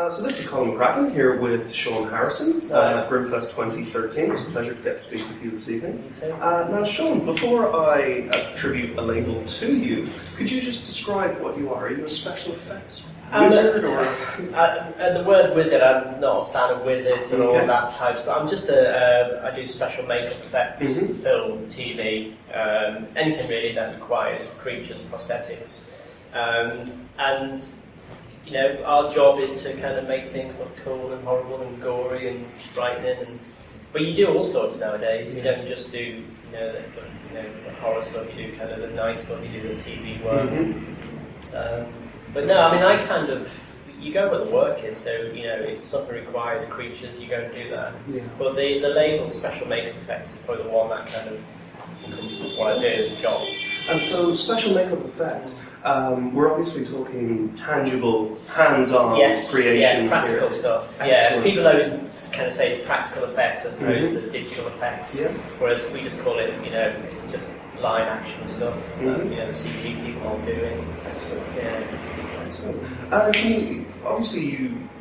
So this is Colin McCracken here with Shaune Harrison at Grimmfest 2013. It's a pleasure to get to speak with you this evening. Now Shaune, before I attribute a label to you, could you just describe what you are? Are you a special effects wizard or...? The word wizard, I'm not a fan of wizards and all that type of stuff. I'm just I do special makeup effects, film, TV, anything really that requires creatures, prosthetics. And you know, our job is to kind of make things look cool and horrible and gory and frightening. But you do all sorts nowadays. You don't just do the horror stuff. You do kind of the nice stuff. You do the TV work. But no, I mean, you go where the work is. So you know, if something requires creatures, you go and do that. But the label special makeup effects is probably the one that kind of encompasses what I do as a job. And so, special makeup effects, we're obviously talking tangible, hands-on creations practical here. stuff. Excellent. Yeah, people always kind of say practical effects as opposed to digital effects, whereas we just call it, you know, it's just live action stuff that, you know, the CGI people are doing. Excellent. Yeah. Excellent. Obviously,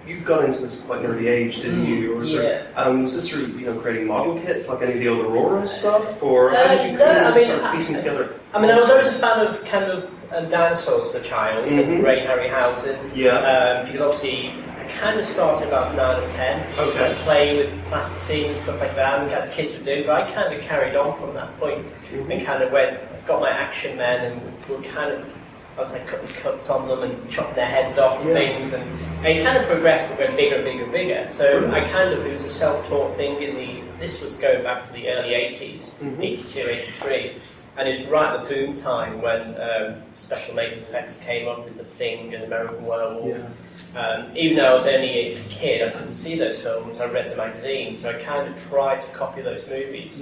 you got into this at quite an early age, didn't you? Or was this through creating model kits like any of the old Aurora stuff, or how did you start piecing together? I mean, I was always a fan of kind of dinosaurs as a child, and Ray Harryhausen. Because obviously I kind of started about 9 or 10, and play with plasticine and stuff like that, as kids would do. But I kind of carried on from that point, and kind of got my Action Men, and were kind of. I was like cutting cuts on them and chopping their heads off and things, and it kind of progressed, but went bigger and bigger and bigger. So it was a self-taught thing this was going back to the early 80s, 82, 83, and it was right at the boom time when special makeup effects came up with The Thing and American Werewolf. Even though I was only a kid, I couldn't see those films, I read the magazines, so I kind of tried to copy those movies.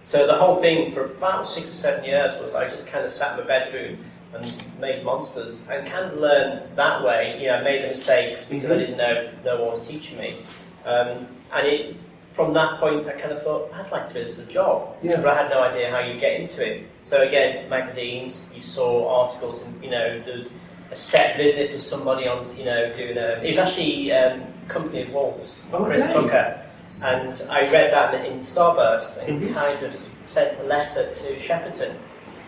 So the whole thing for about 6 or 7 years was I just kind of sat in my bedroom and made monsters and kind of learned that way. You know, I made the mistakes because I didn't know no one was teaching me. From that point I kind of thought, I'd like to do this as a job. But I had no idea how you get into it. So again, magazines, you saw articles and, you know, there was a set visit of somebody on, you know, doing it was actually Company of Wolves, Chris Tucker. And I read that in Starburst and kind of sent a letter to Shepperton,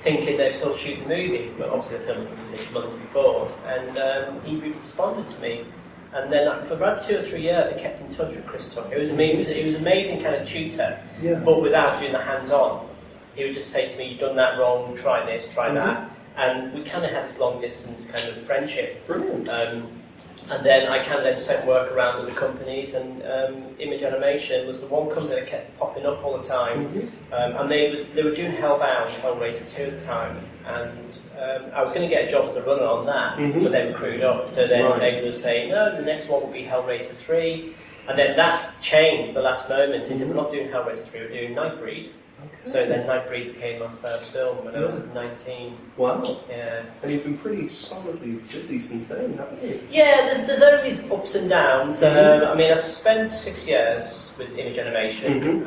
thinking they were still shooting the movie, but obviously the film was finished months before, and he responded to me. And then for about 2 or 3 years I kept in touch with Chris Tucker. It was an amazing kind of tutor, but without doing the hands-on. He would just say to me, you've done that wrong, try this, try that. And we kind of had this long distance kind of friendship. Brilliant. And then I kind of then sent work around with the companies, and Image Animation was the one company that kept popping up all the time. And they were doing Hellraiser 2 at the time, and I was going to get a job as a runner on that, but they were crewed up. So then they were saying, no, the next one will be Hellraiser 3. And then that changed the last moment. He said, we're not doing Hellraiser 3, we're doing Nightbreed. So then Nightbreed became my first film when I was 19. Wow. Yeah. And you've been pretty solidly busy since then, haven't you? Yeah, there's always ups and downs. I mean, I spent 6 years with Image Animation,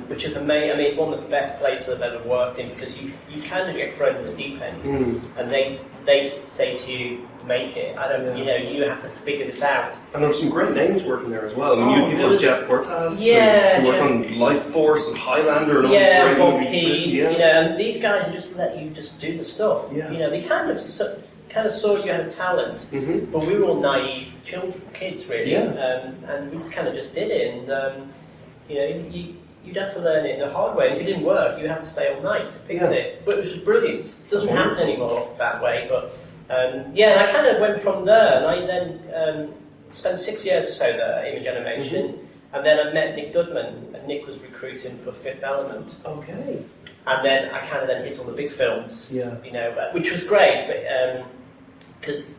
which is amazing. I mean, it's one of the best places I've ever worked in, because you kind of get thrown in the deep end, and they just say to you, make it. You know, you have to figure this out. And there's some great names working there as well. I mean, you have people like Jeff Cortez, who worked on Life Force and Highlander and all these great Bob movies Key, too. you know, and these guys will just let you just do the stuff. You know, they kind of saw you had a talent, but we were all naive kids really, and we just kind of just did it. And you know, you'd have to learn it the hard way. And if it didn't work, you'd have to stay all night to fix it. But it was brilliant. It doesn't happen anymore that way. But and I kind of went from there, and I then spent 6 years or so there, Image Animation, and then I met Nick Dudman, and Nick was recruiting for Fifth Element. Okay. And then I kind of then hit all the big films, you know, which was great, but because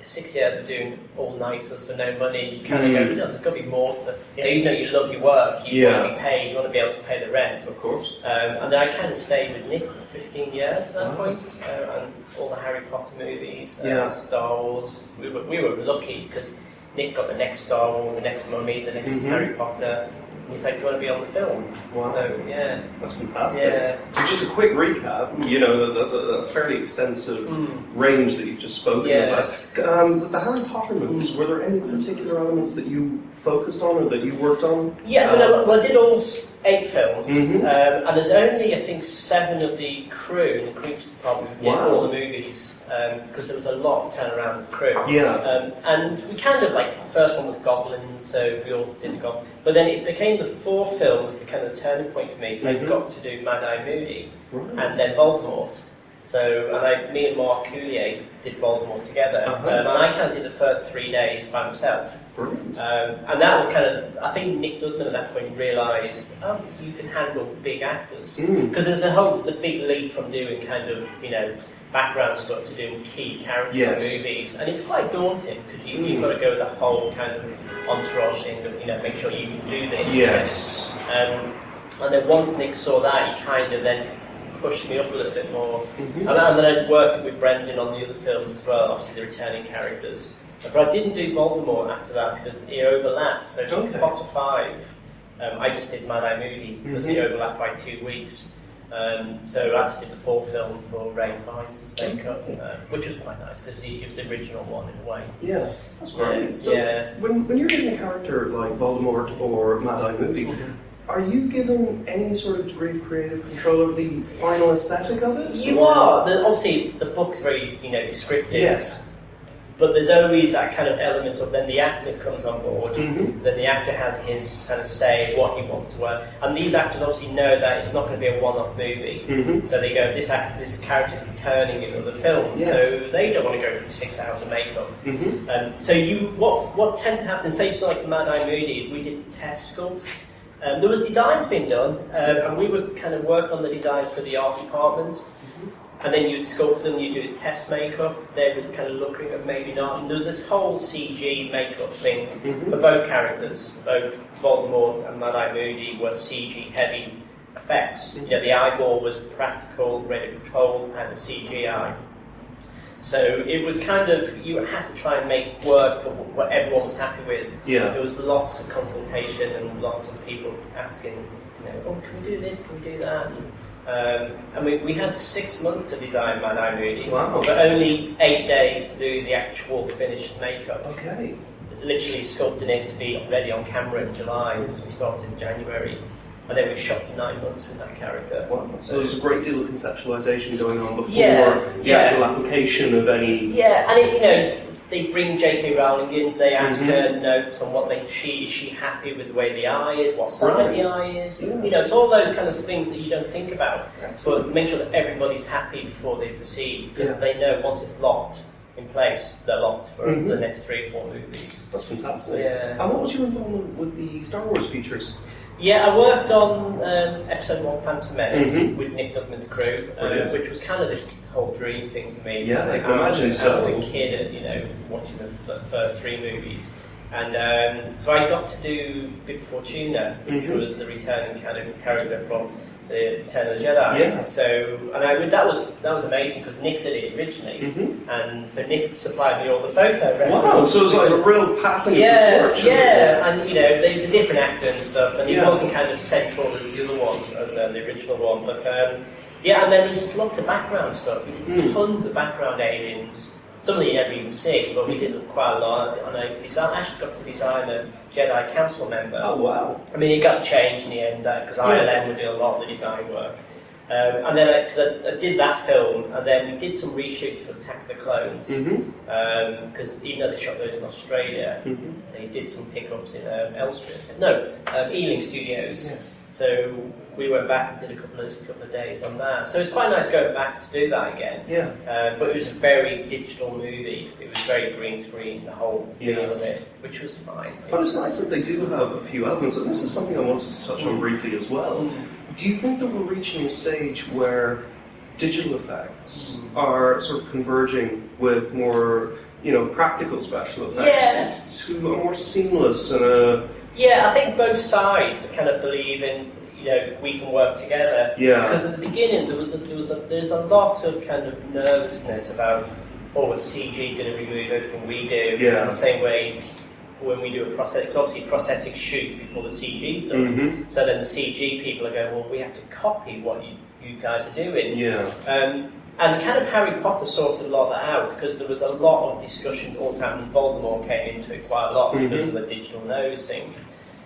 6 years of doing all-nighters for no money, you kind of go, there's got to be more to, you know, even though you love your work, you want to be paid, you want to be able to pay the rent. Of course. And then I kind of stayed with Nick for 15 years at that point, and all the Harry Potter movies, Star Wars. We were lucky because Nick got the next Star Wars, the next Mummy, the next Harry Potter. And he's like, do you want to be on the film? Wow. So, yeah. That's fantastic. Yeah. So just a quick recap, you know, that's a fairly extensive range that you've just spoken about. With the Harry Potter movies, were there any particular elements that you focused on or that you worked on? Yeah, well, I did all 8 films, and there's only, I think, 7 of the crew in the creature department who did all the movies, because there was a lot of turnaround of crew. Yeah. And we kind of, like, the first one was Goblins, so we all did the Goblins. But then it became the 4 films, the kind of turning point for me, so I got to do Mad-Eye Moody, and then Voldemort. So, and me and Mark Coulier did Voldemort together, and I kind of did the first 3 days by myself. Brilliant. And that was kind of, I think Nick Dudman at that point realised, oh, you can handle big actors. Because there's a big leap from doing kind of, you know, background stuff to doing key character movies. And it's quite daunting, because you've got to go that whole kind of entourage thing of, you know, make sure you can do this. Yes. And then once Nick saw that, he kind of then pushed me up a little bit more. And then I worked with Brendan on the other films as well, obviously the returning characters. But I didn't do Voldemort after that because it overlapped. So Potter 5, I just did Mad-Eye Moody because it overlapped by 2 weeks. So I just did the 4th film for Ray Fiennes' makeup, which was quite nice because he was the original one in a way. Yeah, that's great. So when you're doing a character like Voldemort or Mad-Eye Moody, are you given any sort of degree of creative control over the final aesthetic of it? You are. Obviously, the book's very, you know, descriptive. Yes. But there's always that kind of element of then the actor comes on board, then the actor has his kind of say what he wants to wear. And these actors obviously know that it's not going to be a one-off movie. So they go, this character is returning in other films, so they don't want to go through 6 hours of makeup. So what tend to happen, say it's like Mad-Eye Moody, we did test sculpts. There was designs being done, and we would kind of work on the designs for the art department. And then you'd sculpt them, you'd do a test makeup, they would kind of look at maybe not. And there was this whole CG makeup thing for both characters. Both Voldemort and Mad-Eye Moody were CG heavy effects. You know, the eyeball was practical, ready control, and the CGI. So it was kind of, you had to try and make work for what everyone was happy with. There was lots of consultation and lots of people asking, you know, oh, can we do this, can we do that? And we had 6 months to design Mad-Eye Moody, but only 8 days to do the actual finished makeup. Literally sculpting it to be ready on camera in July, because we started in January. And then we shot for 9 months with that character. So there's a great deal of conceptualisation going on before the actual application of any... And you know, they bring J.K. Rowling in, they ask her notes on what is she happy with the way the eye is, what side the eye is. You know, it's all those kind of things that you don't think about. But make sure that everybody's happy before they proceed, because they know once it's locked in place, they're locked for the next 3 or 4 movies. That's fantastic. And what was your involvement with the Star Wars features? I worked on episode 1, Phantom Menace, with Nick Dugman's crew, which was kind of this whole dream thing for me. I can imagine so. I was a kid, you know, watching the first 3 movies. And so I got to do Bib Fortuna, which was the returning kind of character from the Return of the Jedi. So, and that was amazing because Nick did it originally, and so Nick supplied me all the photo references. So it was like a real passing of the torch. And you know, there was a different actor and stuff, and he wasn't kind of central as the other one, as the original one. But and then there's just lots of background stuff. We did tons of background aliens. Some of them you never even see, but we did quite a lot. And I actually got to design a Jedi Council member. Oh, wow. I mean, it got changed in the end, because ILM would do a lot of the design work. And then I did that film, and then we did some reshoots for Attack of the Clones. Because even though they shot those in Australia, they did some pickups in Elstree. No, Ealing Studios. So we went back and did a couple of days on that. So it's quite nice going back to do that again. But it was a very digital movie. It was very green screen, the whole feel of it, which was fine. But it's nice that they do have a few elements, and this is something I wanted to touch on briefly as well. Do you think that we're reaching a stage where digital effects are sort of converging with more, you know, practical special effects to a more seamless and a... I think both sides kind of believe in, you know, we can work together. Because at the beginning there's a lot of kind of nervousness about, is CG going to remove everything we do? In the same way, when we do a prosthetic, because obviously prosthetics shoot before the CG's done. So then the CG people are going, well, we have to copy what you guys are doing. And kind of Harry Potter sorted a lot of that out, because there was a lot of discussions all the time, and Voldemort came into it quite a lot because of the digital nose thing.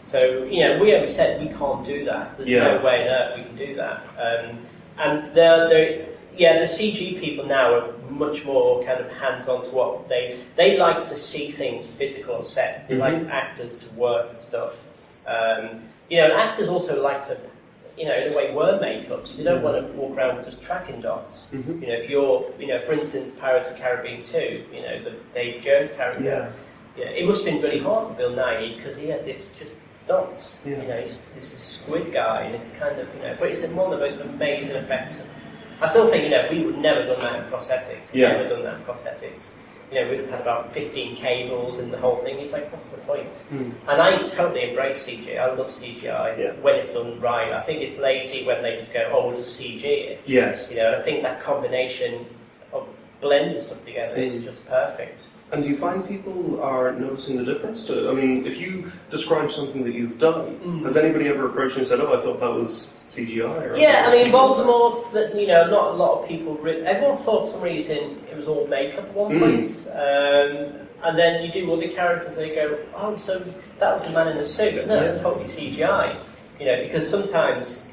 So, you know, we always said we can't do that. There's no way on earth we can do that. And the CG people now are much more kind of hands-on to what they like to see things physical on set. They like actors to work and stuff. You know, and actors also like to, you know, in a way, wear makeups. They don't want to walk around with just tracking dots. You know, if you're, you know, for instance, Pirates of the Caribbean 2, you know, the Dave Jones character. It must have been really hard for Bill Nighy, because he had this just dots. You know, he's this squid guy, and it's kind of, you know, but it's one of the most amazing effects. I still think, you know, we would never done that in prosthetics. Never done that in prosthetics. You know, we'd have had about 15 cables and the whole thing. It's like, what's the point? And I totally embrace CGI. I love CGI when it's done right. I think it's lazy when they just go, oh, we'll just CG it. You know, and I think that combination of blending stuff together is just perfect. And do you find people are noticing the difference? I mean, if you describe something that you've done, has anybody ever approached you and said, "Oh, I thought that was CGI"? Or I mean, Voldemort. That, you know, not a lot of people. Everyone thought for some reason it was all makeup at one point, and then you do other characters, and they go, "Oh, so that was a man in a suit." But no, it's totally CGI. You know, because sometimes,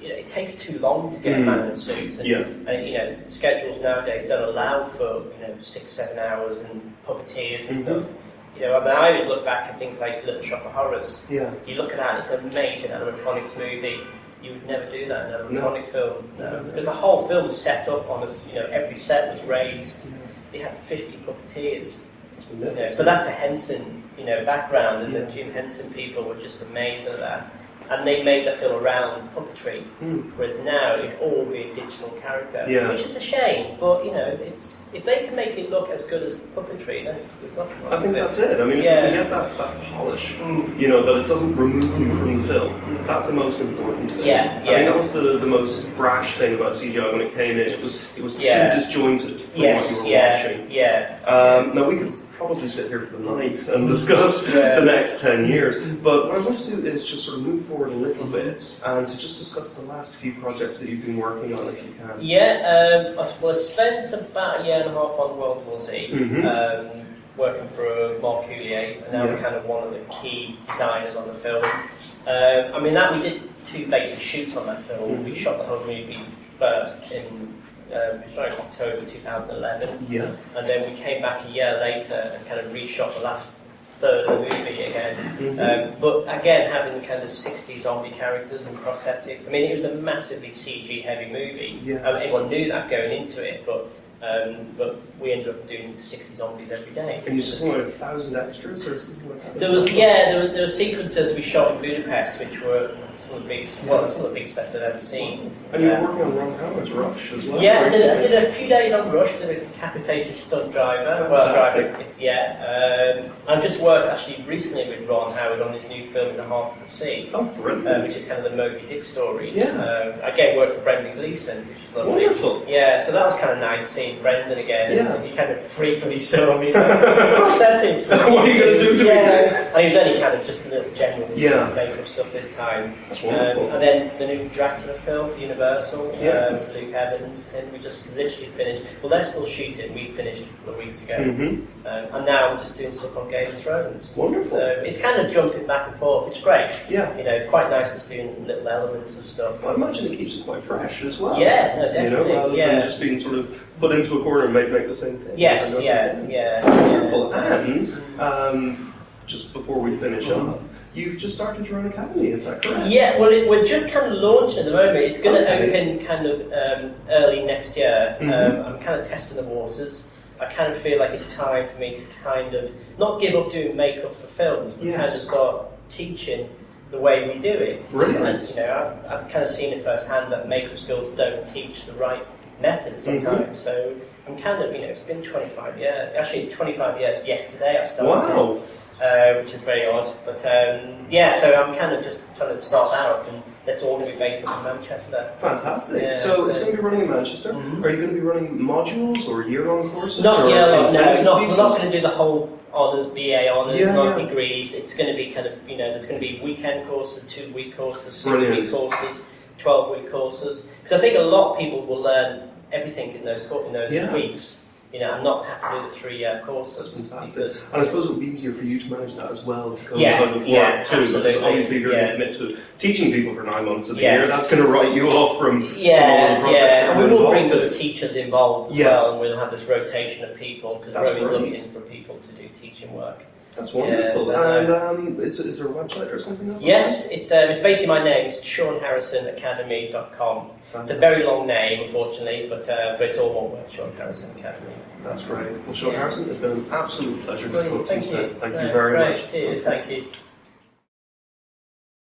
you know, it takes too long to get a man in a suit, and you know, the schedules nowadays don't allow for, you know, 6-7 hours and puppeteers and stuff. You know, I mean, I always look back at things like Little Shop of Horrors. You look at that, and it's an amazing animatronics movie. You would never do that in an animatronics film, because the whole film was set up on us. You know, every set was raised. They had 50 puppeteers. You know, but that's a Henson, you know, background, and the Jim Henson people were just amazed at that. And they made the film around puppetry, whereas now it'd all be a digital character, which is a shame. But you know, it's if they can make it look as good as puppetry, then there's nothing wrong. I think that's it. I mean, if you can get that polish, you know, that it doesn't remove you from the film. That's the most important thing. I think that was the most brash thing about CGI when it came in. It was too disjointed from what you were watching. Now we could probably sit here for the night and discuss the next 10 years, but what I want to do is just sort of move forward a little bit and to just discuss the last few projects that you've been working on, if you can. Well, I spent about a year and a half on World War Z, working for Mark Coulier, and that was kind of one of the key designers on the film. I mean, we did 2 basic shoots on that film. We shot the whole movie first in October 2011, and then we came back a year later and kind of reshot the last third of the movie again. But again, having kind of 60 zombie characters and prosthetics. I mean, it was a massively CG heavy movie. Everyone knew that going into it, but we ended up doing 60 zombies every day. And you said something like 1,000 extras or something like that? There were sequences we shot in Budapest, which were some of the biggest sets I've ever seen. And you were working on Ron Howard's Rush as well? I did a few days on Rush, did a decapitated stunt driver. I've just worked actually recently with Ron Howard on his new film In the Heart of the Sea, which is kind of the Moby Dick story. Again, worked for Brendan Gleeson, which is lovely. Wonderful. So that was kind of nice seeing Brendan again. He kind of freakily saw me. Prosthetics. What are you going to do to me? And he was only kind of just a little general makeup stuff this time. That's wonderful. And then the new Dracula film, Universal, Luke Evans, and we just literally finished. Well, they're still shooting. We finished a couple of weeks ago, and now I'm just doing stuff on Game of Thrones. Wonderful. So it's kind of jumping back and forth. It's great. You know, it's quite nice just doing little elements of stuff. I imagine it keeps it quite fresh as well. Definitely. You know, rather than just being sort of put into a corner and make the same thing. Wonderful. And just before we finish up, you've just started your own academy, is that correct? Well, we're just kind of launching at the moment. It's going to open kind of early next year. I'm kind of testing the waters. I kind of feel like it's time for me to kind of not give up doing makeup for films, but kind of start teaching the way we do it. Brilliant. And, you know, I've kind of seen it firsthand that makeup schools don't teach the right methods sometimes. So I'm kind of, you know, it's been 25 years. Actually, it's 25 years yesterday I started. Wow. which is very odd. But yeah, so I'm kind of just trying to start that up, and that's all going to be based up in Manchester. Fantastic. Yeah, so it's going to be running in Manchester. Are you going to be running modules or year-long courses? Not year-long, no. We're not going to do the whole honours, BA honours, not degrees. It's going to be kind of, there's going to be weekend courses, 2-week courses, 6-week courses, 12-week courses. Because I think a lot of people will learn everything in those weeks. And not have to do the 3-year courses. That's fantastic. And I suppose it would be easier for you to manage that as well, to coincide with work too. Because obviously you're going to commit to teaching people for 9 months of the year. That's going to write you off from all the projects that and we will bring the teachers involved as well, and we'll have this rotation of people, because we're always looking for people to do teaching work. That's wonderful. And is there a website or something? Yes, it's basically my name. It's ShauneHarrisonAcademy.com. It's a very long name, unfortunately, but it's all one word, Shaune Harrison Academy. That's great. Well, Shaune Harrison, it's been an absolute pleasure to talk to you today. Thank you very much. Cheers, thank you.